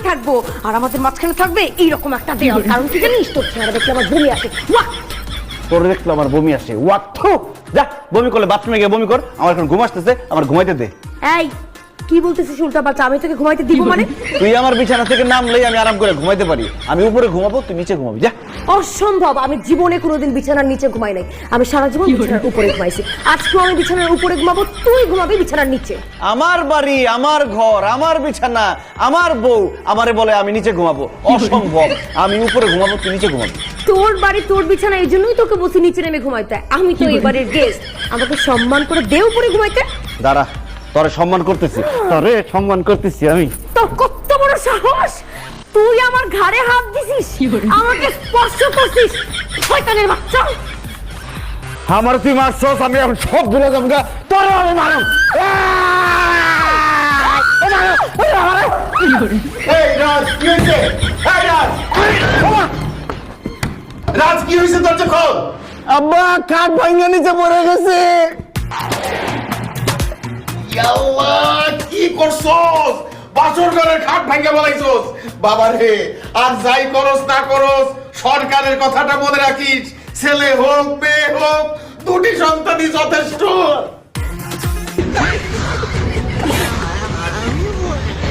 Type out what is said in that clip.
মাঝখানে থাকবো আর আমাদের মাঝখানে থাকবে এইরকম একটা দেওয়াল। কারণ কি জানিস, তোর চেহারা দেখলে আমার বমি আসে। তোর দেখলে আমার বমি আসে। যা বমি করলে বাথরুমে গিয়ে বমি কর, আমার এখন ঘুম আসতেছে, আমার ঘুমাইতে দে। এই কি বলতেছিস উল্টা পাল্টা? আমি তোকে ঘুমাইতে দিব মানে? তুই আমার বিছানা থেকে নামলেই আমি আরাম করে ঘুমাইতে পারি। আমি উপরে ঘুমাবো, তুই নিচে ঘুমাবি। যা। অসম্ভব, আমি জীবনে কোনোদিন বিছানার নিচে ঘুমাই নাই। আমি সারা জীবন বিছানার উপরে ঘুমাইছি। আজকেও আমি বিছানার উপরে ঘুমাবো, তুই ঘুমাবি বিছানার নিচে। আমার বাড়ি, আমার ঘর, আমার বিছানা, আমার বউ আমারে বলে আমি নিচে ঘুমাবো। অসম্ভব, আমি উপরে ঘুমাবো, তুই নিচে ঘুমাবি। তোর বাড়ি তোর বিছানা, এই জন্যই তোকে বসে নিচে নেমে ঘুমাইতে। আমি তো এই বাড়ির গেস্ট, আমাকে সম্মান করে দে উপরে ঘুমাইতে। দাঁড়া, তোরে সম্মান করতেছি, তোরে সম্মান করতেছি আমি। তোর কত বড় সাহস, তুই আমার ঘাড়ে হাত দিছিস, আমাকে স্পর্শ করছিস, শয়তানের বাচ্চা। আমার তুই মারছস, আমি এখন সব ভুলে যাবো। তোরে আমি মারব। রাজ কি হয়েছে তোর? যখন আব্বা কাঠ ভাঙা নিচে পড়ে গেছে। কি করছস? বাসর ঘরের খাট ভাঙা বলাইছস। বাবা রে, আর যাই করস না করস, সরকারের কথাটা মনে রাখিস। ছেলে হোক মেয়ে হোক, দুটি সন্তানই যথেষ্ট।